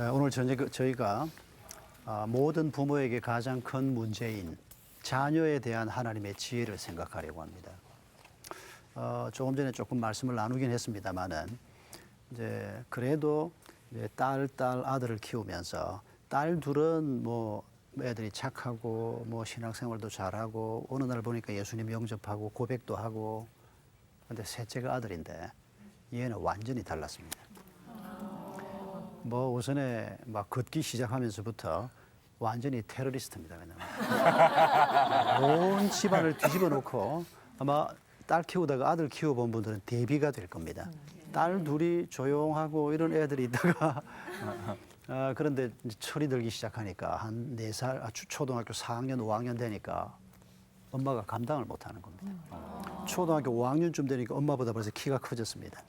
오늘 저희가 모든 부모에게 가장 큰 문제인 자녀에 대한 하나님의 지혜를 생각하려고 합니다. 조금 전에 조금 말씀을 나누긴 했습니다만은 이제 그래도 이제 딸, 아들을 키우면서 딸 둘은 뭐 애들이 착하고 뭐 신앙생활도 잘하고 어느 날 보니까 예수님 영접하고 고백도 하고, 근데 셋째가 아들인데 얘는 완전히 달랐습니다. 뭐 우선에 막 걷기 시작하면서부터 완전히 테러리스트입니다. 그냥 온 집안을 뒤집어 놓고, 아마 딸 키우다가 아들 키워본 분들은 대비가 될 겁니다. 딸 둘이 조용하고 이런 애들이 있다가 그런데 철이 들기 시작하니까 한 4살, 초등학교 4학년, 5학년 되니까 엄마가 감당을 못하는 겁니다. 초등학교 5학년쯤 되니까 엄마보다 벌써 키가 커졌습니다.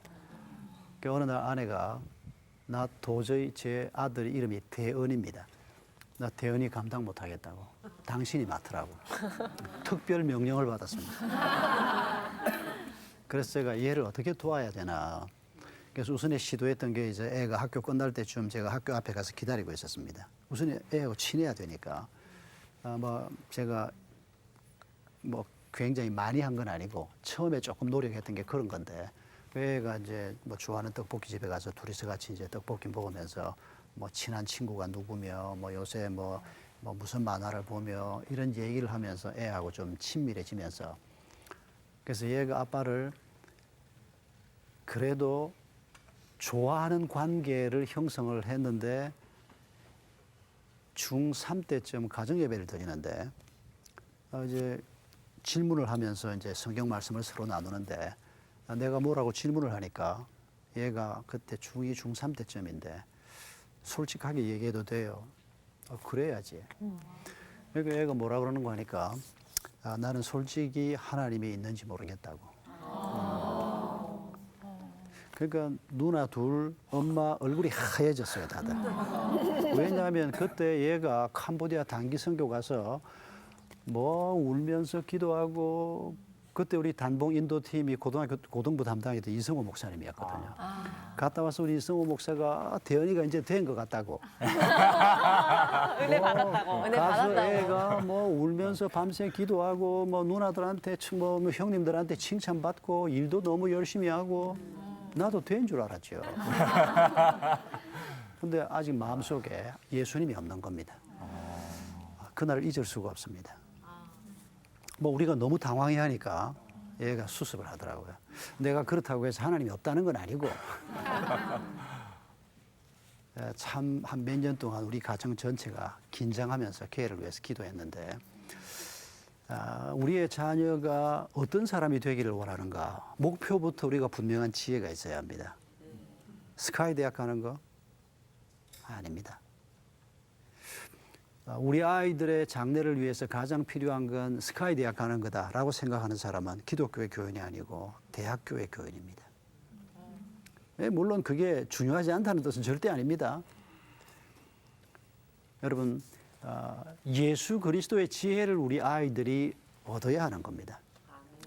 그 어느 날 아내가 나 도저히 제 아들 이름이 대은입니다. 나 대은이 감당 못하겠다고. 당신이 맡으라고. 특별 명령을 받았습니다. 그래서 제가 얘를 어떻게 도와야 되나. 그래서 우선에 시도했던 게 이제 애가 학교 끝날 때쯤 제가 학교 앞에 가서 기다리고 있었습니다. 우선에 애하고 친해야 되니까. 제가 뭐 굉장히 많이 한 건 아니고 처음에 조금 노력했던 게 그런 건데, 애가 이제 뭐 좋아하는 떡볶이 집에 가서 둘이서 같이 이제 떡볶이 먹으면서 뭐 친한 친구가 누구며 뭐 요새 뭐 무슨 만화를 보며 이런 얘기를 하면서 애하고 좀 친밀해지면서, 그래서 얘가 아빠를 그래도 좋아하는 관계를 형성을 했는데 중3 때쯤 가정예배를 드리는데 이제 질문을 하면서 이제 성경 말씀을 서로 나누는데 내가 뭐라고 질문을 하니까 얘가 그때 중2, 중3 때쯤인데 솔직하게 얘기해도 돼요. 그래야지. 그러니까 얘가 뭐라 그러는 거 하니까 나는 솔직히 하나님이 있는지 모르겠다고. 그러니까 누나 둘, 엄마 얼굴이 하얘졌어요, 다들. 왜냐하면 그때 얘가 캄보디아 단기 선교 가서 뭐 울면서 기도하고, 그때 우리 단봉 인도팀이 고등부 담당했던 이성호 목사님이었거든요. 갔다 와서 우리 이성호 목사가 대현이가 이제 된 것 같다고. 은혜 받았다고. 은혜 가서 받았다고. 애가 뭐 울면서 밤새 기도하고 뭐 누나들한테 뭐 형님들한테 칭찬받고 일도 너무 열심히 하고, 나도 된 줄 알았죠. 근데 아직 마음속에 예수님이 없는 겁니다. 그날을 잊을 수가 없습니다. 뭐 우리가 너무 당황해하니까 얘가 수습을 하더라고요. 내가 그렇다고 해서 하나님이 없다는 건 아니고 참 한 몇 년 동안 우리 가정 전체가 긴장하면서 걔를 위해서 기도했는데, 우리의 자녀가 어떤 사람이 되기를 원하는가, 목표부터 우리가 분명한 지혜가 있어야 합니다. 스카이 대학 가는 거? 아닙니다. 우리 아이들의 장래를 위해서 가장 필요한 건 스카이 대학 가는 거다라고 생각하는 사람은 기독교의 교인이 아니고 대학교의 교인입니다. 물론 그게 중요하지 않다는 뜻은 절대 아닙니다. 여러분, 예수 그리스도의 지혜를 우리 아이들이 얻어야 하는 겁니다.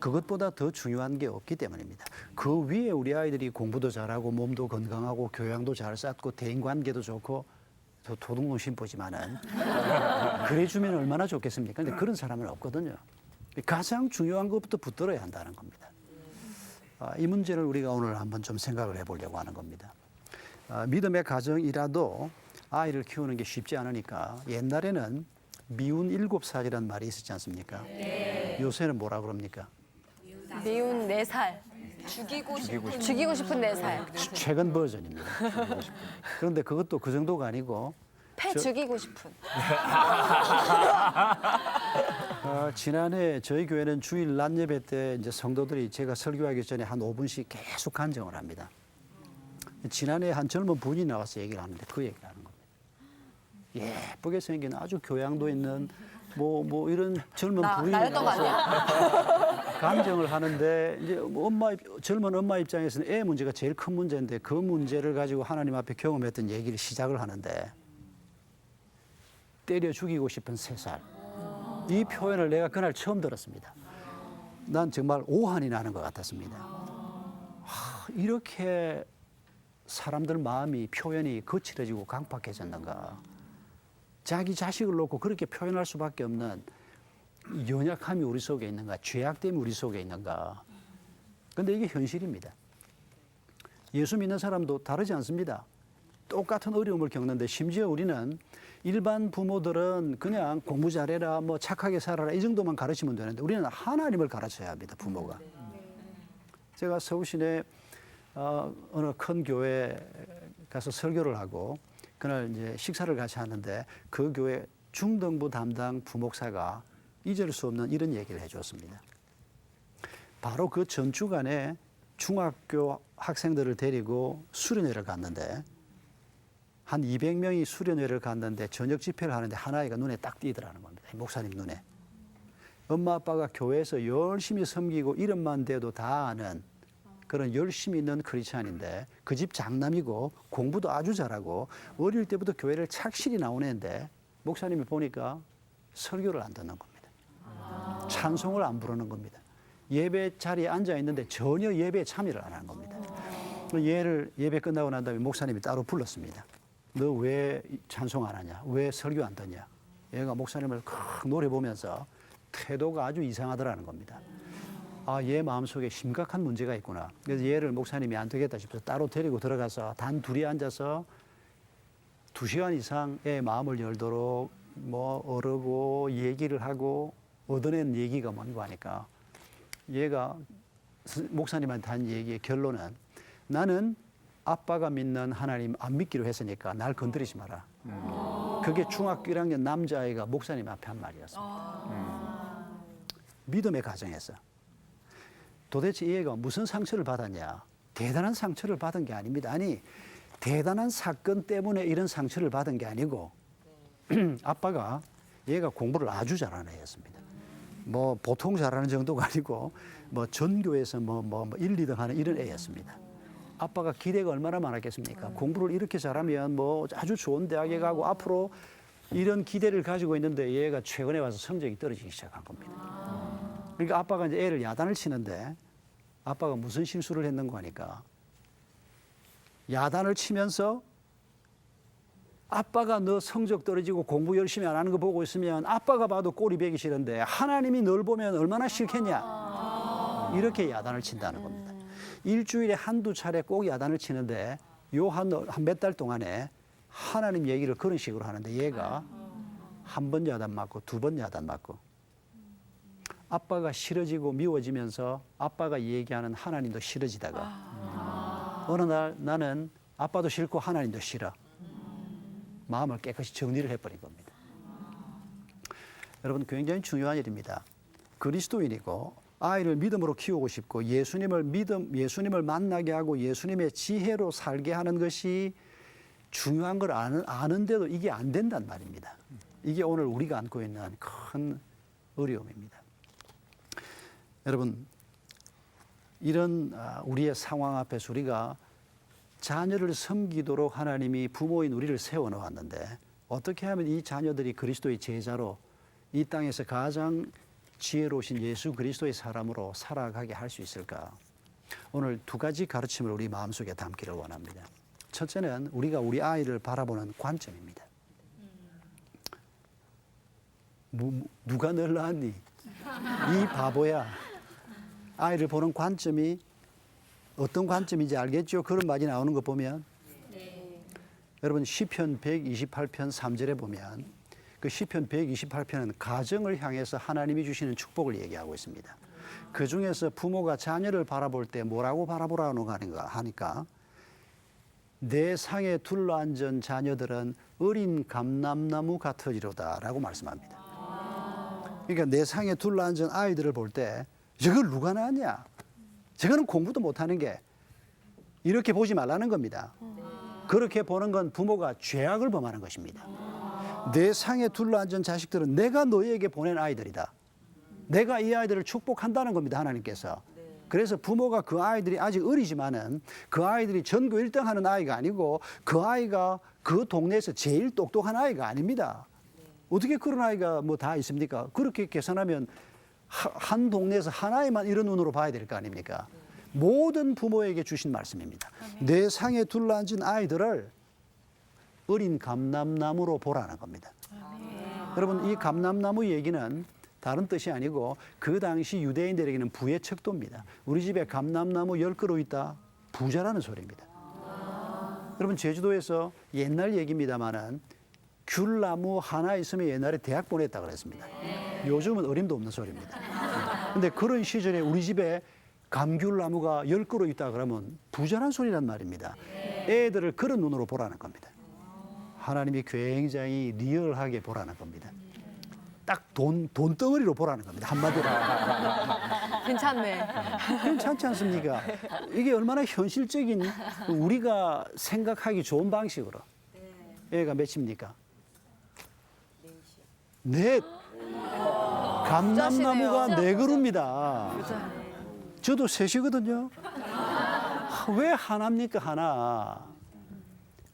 그것보다 더 중요한 게 없기 때문입니다. 그 위에 우리 아이들이 공부도 잘하고 몸도 건강하고 교양도 잘 쌓고 대인관계도 좋고, 저 도둑놈 심보지만은 그래주면 얼마나 좋겠습니까? 근데 그런 사람은 없거든요. 가장 중요한 것부터 붙들어야 한다는 겁니다. 이 문제를 우리가 오늘 한번 좀 생각을 해보려고 하는 겁니다. 믿음의 가정이라도 아이를 키우는 게 쉽지 않으니까 옛날에는 미운 7살이라는 말이 있었지 않습니까? 네. 요새는 뭐라 그럽니까? 미운 4살. 죽이고 싶은 4살. 최근 버전입니다. 그런데 그것도 그 정도가 아니고 패 죽이고 싶은. 지난해 저희 교회는 주일 낮 예배 때 이제 성도들이 제가 설교하기 전에 한 5분씩 계속 간증을 합니다. 지난해 한 젊은 분이 나와서 얘기를 하는데 그 얘기를 하는 겁니다. 예쁘게 생긴 아주 교양도 있는 뭐 이런 젊은 분이 나였던 거 아니야? 간증을 하는데 이제 젊은 엄마 입장에서는 애 문제가 제일 큰 문제인데 그 문제를 가지고 하나님 앞에 경험했던 얘기를 시작을 하는데, 때려 죽이고 싶은 3살. 이 표현을 내가 그날 처음 들었습니다. 난 정말 오한이 나는 것 같았습니다. 이렇게 사람들 마음이 표현이 거칠어지고 강팍해졌는가? 자기 자식을 놓고 그렇게 표현할 수밖에 없는 연약함이 우리 속에 있는가? 죄악됨이 우리 속에 있는가? 근데 이게 현실입니다. 예수 믿는 사람도 다르지 않습니다. 똑같은 어려움을 겪는데 심지어 우리는 일반 부모들은 그냥 공부 잘해라, 뭐 착하게 살아라 이 정도만 가르치면 되는데 우리는 하나님을 가르쳐야 합니다. 부모가. 제가 서울 시내 어느 큰 교회 가서 설교를 하고 그날 이제 식사를 같이 하는데 그 교회 중등부 담당 부목사가 잊을 수 없는 이런 얘기를 해줬습니다. 바로 그 전주간에 중학교 학생들을 데리고 수련회를 갔는데 한 200명이 수련회를 갔는데 저녁 집회를 하는데 하나이가 눈에 딱 띄더라는 겁니다. 목사님 눈에. 엄마 아빠가 교회에서 열심히 섬기고 이름만 대도 다 아는 그런 열심히 있는 크리스찬인데 그 집 장남이고 공부도 아주 잘하고 어릴 때부터 교회를 착실히 나오는데 목사님이 보니까 설교를 안 듣는 겁니다. 찬송을 안 부르는 겁니다. 예배 자리에 앉아 있는데 전혀 예배에 참여를 안 하는 겁니다. 얘를 예배 끝나고 난 다음에 목사님이 따로 불렀습니다. 너 왜 찬송 안 하냐? 왜 설교 안 듣냐? 얘가 목사님을 크 노래 보면서 태도가 아주 이상하더라는 겁니다. 아, 얘 마음속에 심각한 문제가 있구나. 그래서 얘를 목사님이 안 되겠다 싶어서 따로 데리고 들어가서 단 둘이 앉아서 2시간 이상 애 마음을 열도록 뭐 어르고 얘기를 하고 얻어낸 얘기가 뭔가 하니까 얘가 목사님한테 한 얘기의 결론은 나는 아빠가 믿는 하나님 안 믿기로 했으니까 날 건드리지 마라. 그게 중학교 1학년 남자아이가 목사님 앞에 한 말이었습니다. 믿음의 가정에서. 도대체 이 애가 무슨 상처를 받았냐? 대단한 상처를 받은 게 아닙니다. 아니, 대단한 사건 때문에 이런 상처를 받은 게 아니고 아빠가 얘가 공부를 아주 잘하는 애였습니다. 뭐 보통 잘하는 정도가 아니고 뭐 전교에서 뭐 1, 2등 하는 이런 애였습니다. 아빠가 기대가 얼마나 많았겠습니까? 공부를 이렇게 잘하면 뭐 아주 좋은 대학에 가고 앞으로 이런 기대를 가지고 있는데 얘가 최근에 와서 성적이 떨어지기 시작한 겁니다. 그러니까 아빠가 이제 애를 야단을 치는데 아빠가 무슨 실수를 했는가 하니까 야단을 치면서 아빠가 너 성적 떨어지고 공부 열심히 안 하는 거 보고 있으면 아빠가 봐도 꼴이 배기 싫은데 하나님이 널 보면 얼마나 싫겠냐. 이렇게 야단을 친다는 겁니다. 일주일에 한두 차례 꼭 야단을 치는데 요 한 몇 달 동안에 하나님 얘기를 그런 식으로 하는데 얘가 한 번 야단 맞고 2번 야단 맞고 아빠가 싫어지고 미워지면서 아빠가 얘기하는 하나님도 싫어지다가 어느 날 나는 아빠도 싫고 하나님도 싫어. 마음을 깨끗이 정리를 해버린 겁니다. 여러분 굉장히 중요한 일입니다. 그리스도인이고 아이를 믿음으로 키우고 싶고 예수님을 만나게 하고 예수님의 지혜로 살게 하는 것이 중요한 걸 아는데도 이게 안 된단 말입니다. 이게 오늘 우리가 안고 있는 큰 어려움입니다. 여러분 이런 우리의 상황 앞에서 우리가 자녀를 섬기도록 하나님이 부모인 우리를 세워놓았는데 어떻게 하면 이 자녀들이 그리스도의 제자로 이 땅에서 가장 지혜로우신 예수 그리스도의 사람으로 살아가게 할 수 있을까? 오늘 2가지 가르침을 우리 마음속에 담기를 원합니다. 첫째는 우리가 우리 아이를 바라보는 관점입니다. 누가 널 낳았니? 이 바보야. 아이를 보는 관점이 어떤 관점인지 알겠죠? 그런 말이 나오는 거 보면 여러분 시편 128편 3절에 보면 그 시편 128편은 가정을 향해서 하나님이 주시는 축복을 얘기하고 있습니다. 그 중에서 부모가 자녀를 바라볼 때 뭐라고 바라보라고 하니까 내 상에 둘러앉은 자녀들은 어린 감람나무 같으리로다 라고 말씀합니다. 그러니까 내 상에 둘러앉은 아이들을 볼 때 저걸 누가 낳았냐? 저거는 공부도 못하는 게 이렇게 보지 말라는 겁니다. 그렇게 보는 건 부모가 죄악을 범하는 것입니다. 내 상에 둘러앉은 자식들은 내가 너희에게 보낸 아이들이다. 내가 이 아이들을 축복한다는 겁니다. 하나님께서. 그래서 부모가 그 아이들이 아직 어리지만은 그 아이들이 전교 1등 하는 아이가 아니고 그 아이가 그 동네에서 제일 똑똑한 아이가 아닙니다. 어떻게 그런 아이가 뭐 다 있습니까? 그렇게 계산하면 한 동네에서 하나에만 이런 눈으로 봐야 될 거 아닙니까? 모든 부모에게 주신 말씀입니다. 내 상에 둘러앉은 아이들을 어린 감람나무로 보라는 겁니다. 여러분, 이 감람나무 얘기는 다른 뜻이 아니고 그 당시 유대인들에게는 부의 척도입니다. 우리 집에 감람나무 10그루 있다. 부자라는 소리입니다. 여러분, 제주도에서 옛날 얘기입니다만은 귤나무 하나 있으면 옛날에 대학 보냈다 그랬습니다. 요즘은 어림도 없는 소리입니다. 근데 그런 시절에 우리 집에 감귤나무가 10그루 있다 그러면 부자란 소리란 말입니다. 애들을 그런 눈으로 보라는 겁니다. 하나님이 굉장히 리얼하게 보라는 겁니다. 딱 돈덩어리로 보라는 겁니다. 한마디로. 괜찮네. 괜찮지 않습니까? 이게 얼마나 현실적인 우리가 생각하기 좋은 방식으로. 애가 몇입니까? 넷. 감람나무가 네 그루입니다. 저도 셋이거든요. 왜 하나입니까, 하나?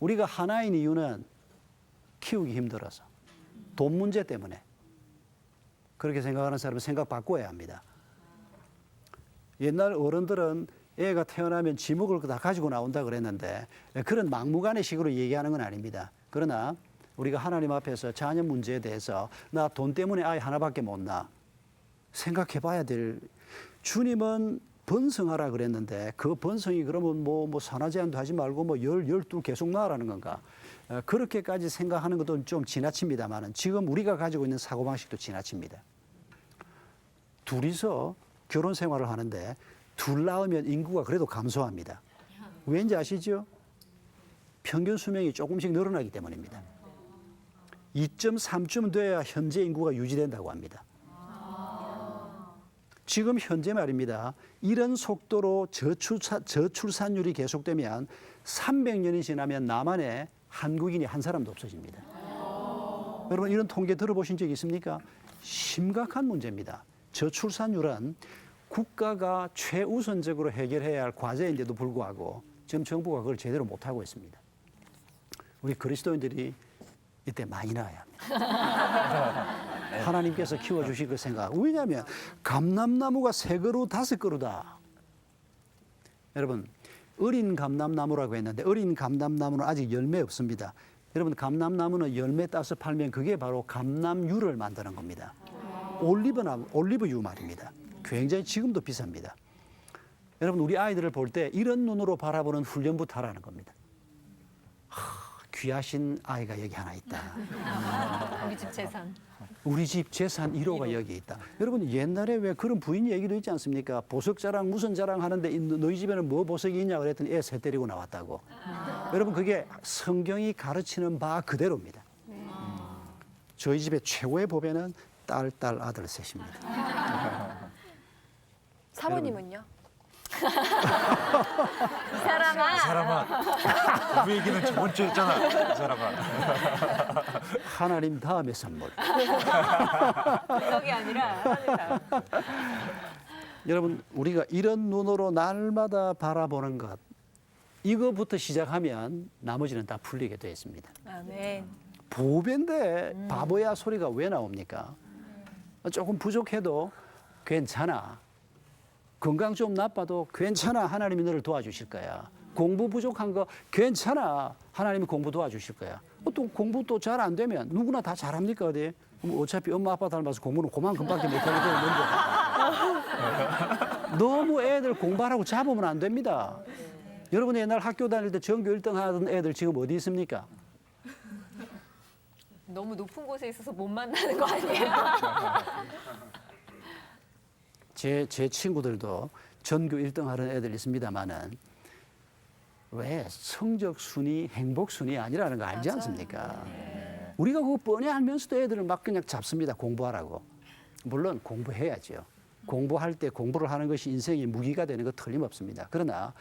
우리가 하나인 이유는 키우기 힘들어서. 돈 문제 때문에. 그렇게 생각하는 사람은 생각 바꿔야 합니다. 옛날 어른들은 애가 태어나면 지목을 다 가지고 나온다 그랬는데 그런 막무가내식으로 얘기하는 건 아닙니다. 그러나 우리가 하나님 앞에서 자녀 문제에 대해서 나 돈 때문에 아이 하나밖에 못 낳아. 생각해 봐야 될, 주님은 번성하라 그랬는데 그 번성이 그러면 뭐 산하 제한도 하지 말고 뭐 12 계속 낳으라는 건가? 그렇게까지 생각하는 것도 좀 지나칩니다만은 지금 우리가 가지고 있는 사고방식도 지나칩니다. 둘이서 결혼 생활을 하는데 둘 낳으면 인구가 그래도 감소합니다. 왠지 아시죠? 평균 수명이 조금씩 늘어나기 때문입니다. 2.3쯤 돼야 현재 인구가 유지된다고 합니다. 지금 현재 말입니다. 이런 속도로 저출산율이 계속되면 300년이 지나면 남한에 한국인이 한 사람도 없어집니다. 여러분, 이런 통계 들어보신 적 있습니까? 심각한 문제입니다. 저출산율은 국가가 최우선적으로 해결해야 할 과제인데도 불구하고 지금 정부가 그걸 제대로 못하고 있습니다. 우리 그리스도인들이 이때 많이 나와야 합니다. 하나님께서 키워주실 그 생각. 왜냐하면 감람나무가 3그루 5그루다. 여러분, 어린 감람나무라고 했는데 어린 감람나무는 아직 열매 없습니다. 여러분, 감람나무는 열매 따서 팔면 그게 바로 감람유를 만드는 겁니다. 올리브유 말입니다. 굉장히 지금도 비쌉니다. 여러분, 우리 아이들을 볼 때 이런 눈으로 바라보는 훈련부터 하라는 겁니다. 귀하신 아이가 여기 하나 있다. 우리 집 재산. 우리 집 재산 1호가 여기 있다. 여러분, 옛날에 왜 그런 부인 얘기도 있지 않습니까? 보석 자랑 무슨 자랑 하는데 너희 집에는 뭐 보석이 있냐 그랬더니 애 셋 데리고 나왔다고. 여러분, 그게 성경이 가르치는 바 그대로입니다. 저희 집의 최고의 보배는 딸, 아들 셋입니다. 사모님은요? 이 사람아, 우리 얘기는 저번 주에 했잖아. 이 사람아. 하나님 다음의 선물. 그게 아니라 하나님. 여러분, 우리가 이런 눈으로 날마다 바라보는 것, 이거부터 시작하면 나머지는 다 풀리게 되어 있습니다. 아멘. 보배인데 바보야 소리가 왜 나옵니까? 조금 부족해도 괜찮아. 건강 좀 나빠도 괜찮아. 하나님이 너를 도와주실 거야. 공부 부족한 거 괜찮아. 하나님이 공부 도와주실 거야. 또 공부 또 잘 안 되면 누구나 다 잘합니까 어디? 어차피 엄마 아빠 닮아서 공부는 그만큼밖에 못하게 되는데 너무 애들 공부하라고 잡으면 안 됩니다. 여러분이 옛날 학교 다닐 때 전교 1등 하던 애들 지금 어디 있습니까? 너무 높은 곳에 있어서 못 만나는 거 아니에요? 제 친구들도 전교 1등 하는 애들 있습니다만은 왜 성적 순위, 행복 순위 아니라는 거 알지 않습니까? 우리가 그거 뻔히 알면서도 애들을 막 그냥 잡습니다. 공부하라고. 물론 공부해야죠. 공부할 때 공부를 하는 것이 인생의 무기가 되는 거 틀림없습니다. 그러나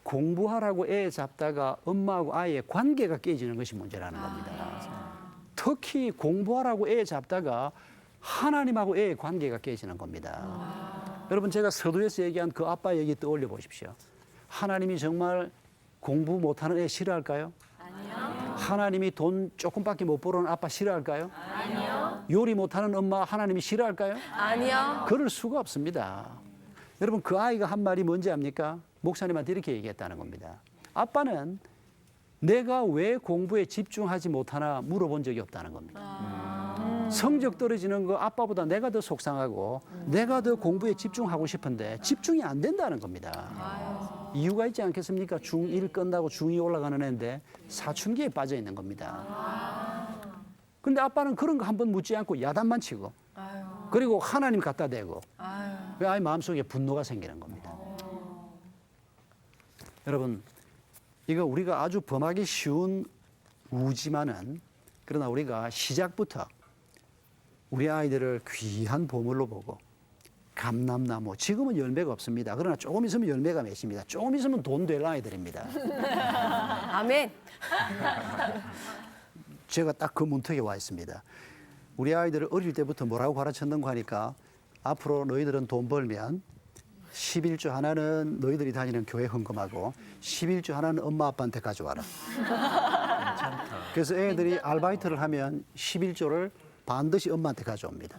공부하라고 애 잡다가 엄마하고 아이의 관계가 깨지는 것이 문제라는 겁니다. 특히 공부하라고 애 잡다가 하나님하고 애의 관계가 깨지는 겁니다. 여러분, 제가 서두에서 얘기한 그 아빠 얘기 떠올려 보십시오. 하나님이 정말 공부 못하는 애 싫어할까요? 아니요. 하나님이 돈 조금밖에 못 벌어는 아빠 싫어할까요? 아니요. 요리 못하는 엄마 하나님이 싫어할까요? 아니요. 그럴 수가 없습니다. 여러분 그 아이가 한 말이 뭔지 압니까? 목사님한테 이렇게 얘기했다는 겁니다. 아빠는 내가 왜 공부에 집중하지 못하나 물어본 적이 없다는 겁니다. 성적 떨어지는 거 아빠보다 내가 더 속상하고 내가 더 공부에 집중하고 싶은데 집중이 안 된다는 겁니다. 이유가 있지 않겠습니까? 중1 끝나고 중2 올라가는 애인데 사춘기에 빠져 있는 겁니다. 근데 아빠는 그런 거 한번 묻지 않고 야단만 치고 그리고 하나님 갖다 대고 그 아이 마음속에 분노가 생기는 겁니다. 여러분 이거 우리가 아주 범하기 쉬운 우지만은 그러나 우리가 시작부터 우리 아이들을 귀한 보물로 보고 감람나무 지금은 열매가 없습니다. 그러나 조금 있으면 열매가 맺습니다. 조금 있으면 돈 될 아이들입니다. 아멘. 제가 딱 그 문턱에 와 있습니다. 우리 아이들을 어릴 때부터 뭐라고 가르쳤는가 하니까 앞으로 너희들은 돈 벌면 11조 하나는 너희들이 다니는 교회 헌금하고 11조 하나는 엄마 아빠한테 가져와라. 괜찮다. 그래서 애들이 알바이트를 하면 11조를 반드시 엄마한테 가져옵니다.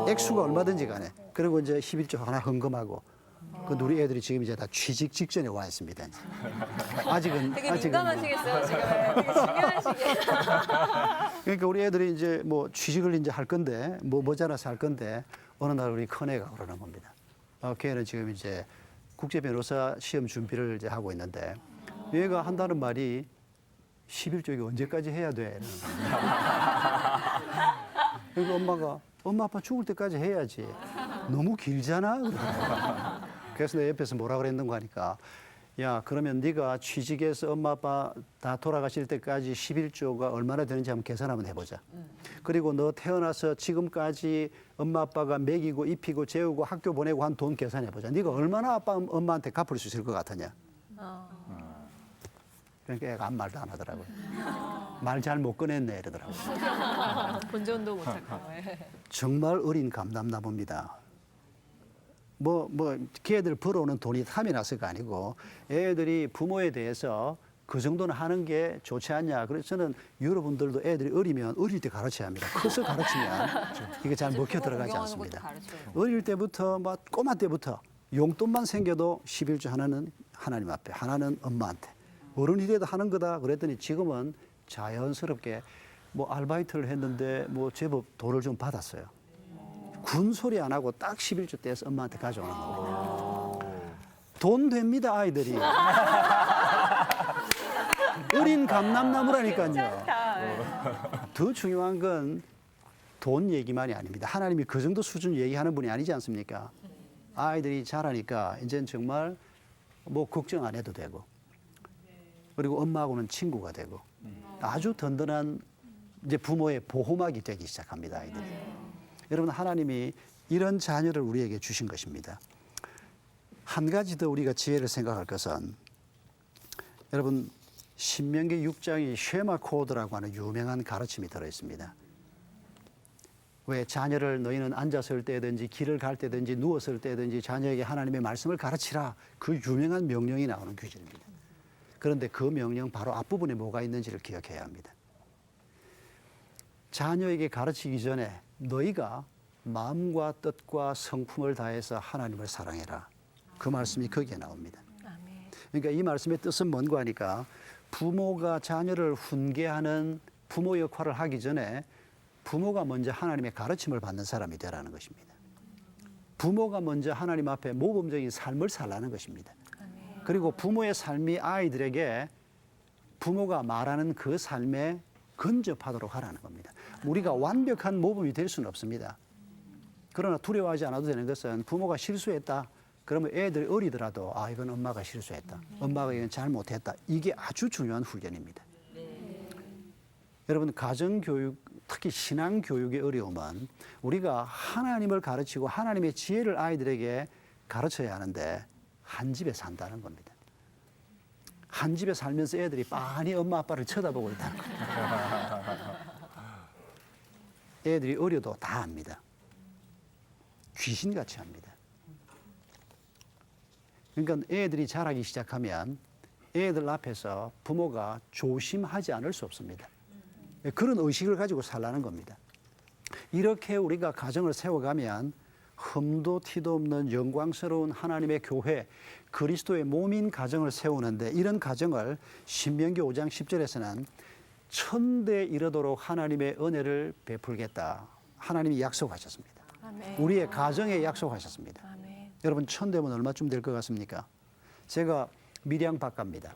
액수가 얼마든지 간에. 그리고 이제 11조 하나 헌금하고. 그 우리 애들이 지금 이제 다 취직 직전에 와 있습니다. 이제. 아직은 되게 아직은 민감하시겠어요, 지금. 되게 중요한 시기에. 그러니까 우리 애들이 이제 뭐 취직을 이제 할 건데 뭐 모자라서 할 건데 어느 날 우리 큰애가 그러는 겁니다. 걔는 지금 이제 국제 변호사 시험 준비를 이제 하고 있는데 얘가 한다는 말이 11조 이거 언제까지 해야 돼? 그러니까 엄마가 엄마 아빠 죽을 때까지 해야지. 너무 길잖아. 그래서 내 옆에서 뭐라 그랬는가 하니까 야 그러면 네가 취직해서 엄마 아빠 다 돌아가실 때까지 11조가 얼마나 되는지 한번 계산 한번 해보자. 그리고 너 태어나서 지금까지 엄마 아빠가 먹이고 입히고 재우고 학교 보내고 한 돈 계산해보자. 네가 얼마나 아빠 엄마한테 갚을 수 있을 것 같으냐. 그러니까 애가 아무 말도 안 하더라고요. 말 잘 못 꺼냈네 이러더라고요. 본전도 못하고. 정말 어린 감람나무입니다. 걔들 벌어오는 돈이 탐이 나서가 아니고 애들이 부모에 대해서 그 정도는 하는 게 좋지 않냐. 그래서 저는 여러분들도 애들이 어리면 어릴 때 가르쳐야 합니다. 커서 가르치면 이게 잘 먹혀 들어가지 않습니다. 어릴 때부터 막 꼬마 때부터 용돈만 생겨도 11조 하나는 하나님 앞에 하나는 엄마한테 어른이 돼도 하는 거다 그랬더니 지금은 자연스럽게 뭐 알바이트를 했는데 뭐 제법 돈을 좀 받았어요. 군 소리 안 하고 딱 11조 떼서 엄마한테 가져오는 겁니다. 돈 됩니다, 아이들이. 어린 감람나무라니까요. 더 중요한 건 돈 얘기만이 아닙니다. 하나님이 그 정도 수준 얘기하는 분이 아니지 않습니까? 아이들이 자라니까 이제는 정말 뭐 걱정 안 해도 되고 그리고 엄마하고는 친구가 되고 아주 든든한 이제 부모의 보호막이 되기 시작합니다, 아이들이. 여러분 하나님이 이런 자녀를 우리에게 주신 것입니다. 한 가지 더 우리가 지혜를 생각할 것은 여러분 신명기 6장이 쉐마 코드라고 하는 유명한 가르침이 들어있습니다. 왜 자녀를 너희는 앉았을 때든지 길을 갈 때든지 누웠을 때든지 자녀에게 하나님의 말씀을 가르치라 그 유명한 명령이 나오는 규절입니다. 그런데 그 명령 바로 앞부분에 뭐가 있는지를 기억해야 합니다. 자녀에게 가르치기 전에 너희가 마음과 뜻과 성품을 다해서 하나님을 사랑해라. 그 말씀이 거기에 나옵니다. 그러니까 이 말씀의 뜻은 뭔가 하니까 부모가 자녀를 훈계하는 부모 역할을 하기 전에 부모가 먼저 하나님의 가르침을 받는 사람이 되라는 것입니다. 부모가 먼저 하나님 앞에 모범적인 삶을 살라는 것입니다. 그리고 부모의 삶이 아이들에게 부모가 말하는 그 삶에 근접하도록 하라는 겁니다. 우리가 완벽한 모범이 될 수는 없습니다. 그러나 두려워하지 않아도 되는 것은 부모가 실수했다. 그러면 애들이 어리더라도 아 이건 엄마가 실수했다. 엄마가 이건 잘못했다. 이게 아주 중요한 훈련입니다. 여러분 가정교육 특히 신앙교육의 어려움은 우리가 하나님을 가르치고 하나님의 지혜를 아이들에게 가르쳐야 하는데 한 집에 산다는 겁니다. 한 집에 살면서 애들이 빤히 엄마 아빠를 쳐다보고 있다는 겁니다. 애들이 어려도 다 압니다. 귀신같이 합니다. 그러니까 애들이 자라기 시작하면 애들 앞에서 부모가 조심하지 않을 수 없습니다. 그런 의식을 가지고 살라는 겁니다. 이렇게 우리가 가정을 세워가면 흠도 티도 없는 영광스러운 하나님의 교회, 그리스도의 몸인 가정을 세우는데 이런 가정을 신명기 5장 10절에서는 천대 이르도록 하나님의 은혜를 베풀겠다. 하나님이 약속하셨습니다. 아멘. 우리의 가정에 약속하셨습니다. 아멘. 여러분 천대면 얼마쯤 될 것 같습니까? 제가 밀양 박가입니다.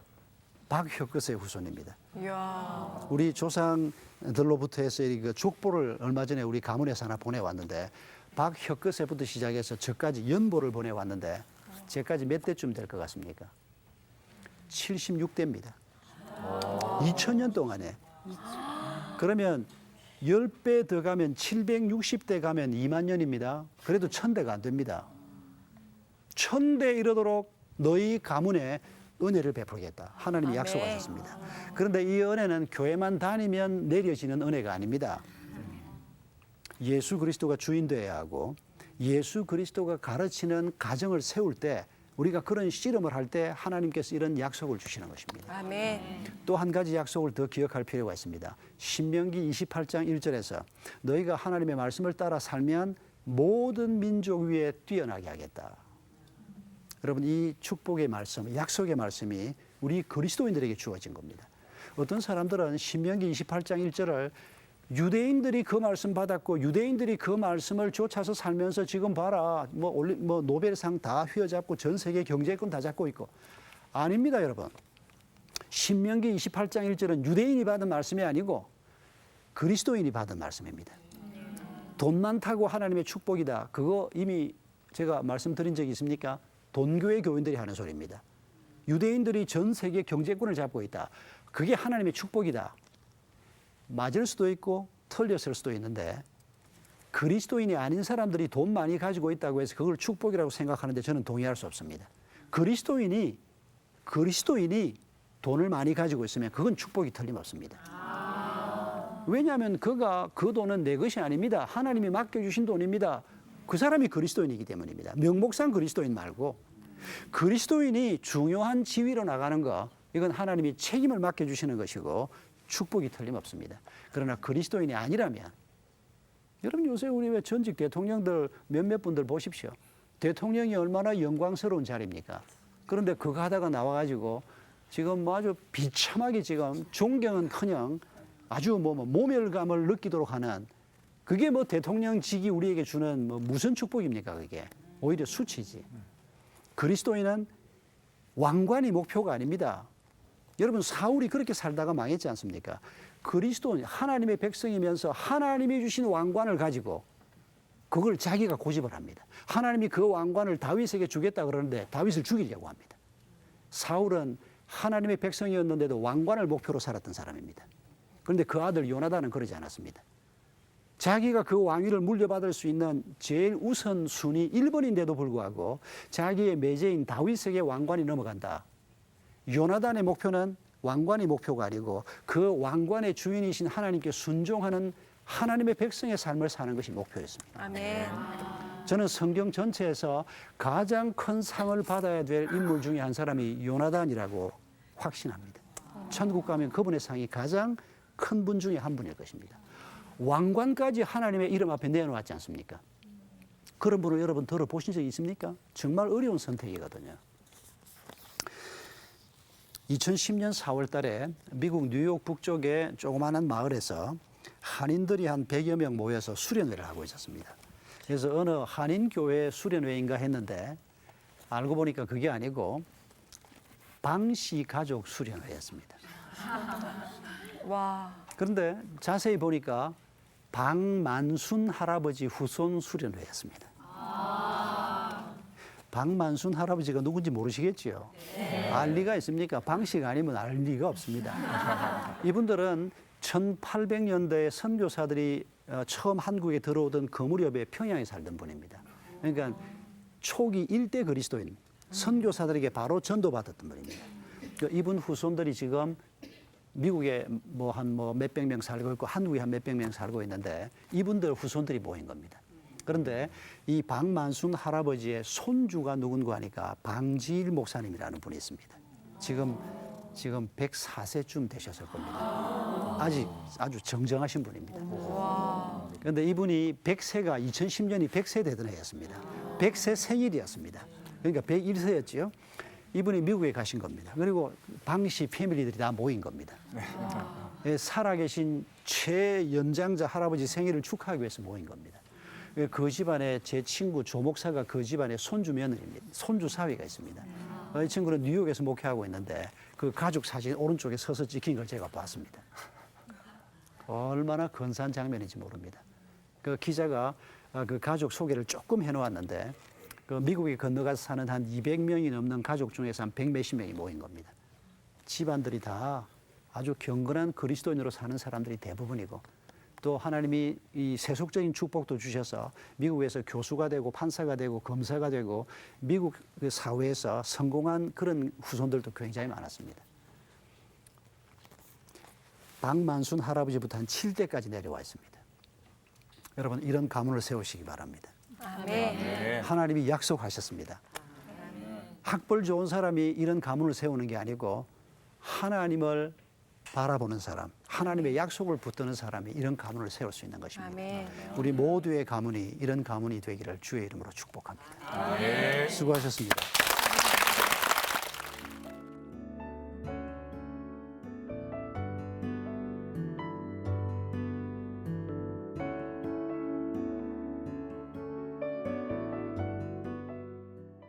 박혁거스의 후손입니다. 이야. 우리 조상들로부터 해서 그 족보를 얼마 전에 우리 가문에서 하나 보내왔는데 박혁거스부터 시작해서 저까지 연보를 보내왔는데 제까지 몇 대쯤 될 것 같습니까? 76대입니다. 2000년 동안에. 그러면 10배 더 가면 760대 가면 2만 년입니다. 그래도 1000대가 안 됩니다. 1000대 이르도록 너희 가문에 은혜를 베풀겠다. 하나님이 아멘. 약속하셨습니다. 그런데 이 은혜는 교회만 다니면 내려지는 은혜가 아닙니다. 예수 그리스도가 주인 되어야 하고 예수 그리스도가 가르치는 가정을 세울 때 우리가 그런 씨름을 할 때 하나님께서 이런 약속을 주시는 것입니다. 아멘. 또 한 가지 약속을 더 기억할 필요가 있습니다. 신명기 28장 1절에서 너희가 하나님의 말씀을 따라 살면 모든 민족 위에 뛰어나게 하겠다. 여러분 이 축복의 말씀, 약속의 말씀이 우리 그리스도인들에게 주어진 겁니다. 어떤 사람들은 신명기 28장 1절을 유대인들이 그 말씀 받았고 유대인들이 그 말씀을 쫓아서 살면서 지금 봐라 뭐 노벨상 다 휘어잡고 전 세계 경제권 다 잡고 있고 아닙니다, 여러분. 신명기 28장 1절은 유대인이 받은 말씀이 아니고 그리스도인이 받은 말씀입니다. 돈 많다고 하나님의 축복이다. 그거 이미 제가 말씀드린 적이 있습니까? 돈교회 교인들이 하는 소리입니다. 유대인들이 전 세계 경제권을 잡고 있다. 그게 하나님의 축복이다. 맞을 수도 있고 틀렸을 수도 있는데 그리스도인이 아닌 사람들이 돈 많이 가지고 있다고 해서 그걸 축복이라고 생각하는데 저는 동의할 수 없습니다. 그리스도인이 돈을 많이 가지고 있으면 그건 축복이 틀림없습니다. 왜냐하면 그 돈은 내 것이 아닙니다. 하나님이 맡겨주신 돈입니다. 그 사람이 그리스도인이기 때문입니다. 명목상 그리스도인 말고 그리스도인이 중요한 지위로 나가는 거 이건 하나님이 책임을 맡겨주시는 것이고 축복이 틀림없습니다. 그러나 그리스도인이 아니라면 여러분 요새 우리 왜 전직 대통령들 몇몇 분들 보십시오. 대통령이 얼마나 영광스러운 자리입니까? 그런데 그거 하다가 나와가지고 지금 뭐 아주 비참하게 지금 존경은커녕 아주 뭐 모멸감을 느끼도록 하는 그게 뭐 대통령직이 우리에게 주는 뭐 무슨 축복입니까? 그게 오히려 수치지. 그리스도인은 왕관이 목표가 아닙니다. 여러분 사울이 그렇게 살다가 망했지 않습니까? 그리스도는 하나님의 백성이면서 하나님이 주신 왕관을 가지고 그걸 자기가 고집을 합니다. 하나님이 그 왕관을 다윗에게 주겠다 그러는데 다윗을 죽이려고 합니다. 사울은 하나님의 백성이었는데도 왕관을 목표로 살았던 사람입니다. 그런데 그 아들 요나단은 그러지 않았습니다. 자기가 그 왕위를 물려받을 수 있는 제일 우선순위 1번인데도 불구하고 자기의 매제인 다윗에게 왕관이 넘어간다. 요나단의 목표는 왕관이 목표가 아니고 그 왕관의 주인이신 하나님께 순종하는 하나님의 백성의 삶을 사는 것이 목표였습니다. 아멘. 저는 성경 전체에서 가장 큰 상을 받아야 될 인물 중에 한 사람이 요나단이라고 확신합니다. 천국 가면 그분의 상이 가장 큰 분 중에 한 분일 것입니다. 왕관까지 하나님의 이름 앞에 내놓았지 않습니까? 그런 분을 여러분 들어보신 적이 있습니까? 정말 어려운 선택이거든요. 2010년 4월 달에 미국 뉴욕 북쪽의 조그마한 마을에서 한인들이 한 100여 명 모여서 수련회를 하고 있었습니다. 그래서 어느 한인교회 수련회인가 했는데 알고 보니까 그게 아니고 방씨 가족 수련회였습니다. 와. 그런데 자세히 보니까 박만순 할아버지 후손 수련회였습니다. 박만순 할아버지가 누군지 모르시겠지요? 알 리가 있습니까? 방씨가 아니면 알 리가 없습니다. 이분들은 1800년대에 선교사들이 처음 한국에 들어오던 그 무렵에 평양에 살던 분입니다. 그러니까 초기 일대 그리스도인 선교사들에게 바로 전도받았던 분입니다. 이분 후손들이 지금 미국에 한 몇백 명 살고 있고 한국에 한 몇백 명 살고 있는데 이분들 후손들이 모인 겁니다. 그런데 이 박만순 할아버지의 손주가 누군가 하니까 방지일 목사님이라는 분이 있습니다. 지금 104세쯤 되셨을 겁니다. 아주 정정하신 분입니다. 그런데 이분이 100세가 2010년이 100세 되던 해였습니다. 100세 생일이었습니다. 그러니까 101세였지요. 이분이 미국에 가신 겁니다. 그리고 방씨 패밀리들이 다 모인 겁니다. 예, 살아계신 최연장자 할아버지 생일을 축하하기 위해서 모인 겁니다. 그 집안에 제 친구 조 목사가 그 집안의 손주 며느리입니다. 손주 사위가 있습니다. 이 친구는 뉴욕에서 목회하고 있는데 그 가족 사진 오른쪽에 서서 찍힌 걸 제가 봤습니다. 얼마나 근사한 장면인지 모릅니다. 그 기자가 그 가족 소개를 조금 해놓았는데 그 미국에 건너가서 사는 한 200명이 넘는 가족 중에서 한 100몇십 명이 모인 겁니다. 집안들이 다 아주 경건한 그리스도인으로 사는 사람들이 대부분이고 또 하나님이 이 세속적인 축복도 주셔서 미국에서 교수가 되고 판사가 되고 검사가 되고 미국 그 사회에서 성공한 그런 후손들도 굉장히 많았습니다. 박만순 할아버지부터 한 7대까지 내려와 있습니다. 여러분 이런 가문을 세우시기 바랍니다. 아멘. 네. 하나님이 약속하셨습니다. 학벌 좋은 사람이 이런 가문을 세우는 게 아니고 하나님을 바라보는 사람, 하나님의 약속을 붙드는 사람이 이런 가문을 세울 수 있는 것입니다. 아멘. 우리 모두의 가문이 이런 가문이 되기를 주의 이름으로 축복합니다. 네. 수고하셨습니다.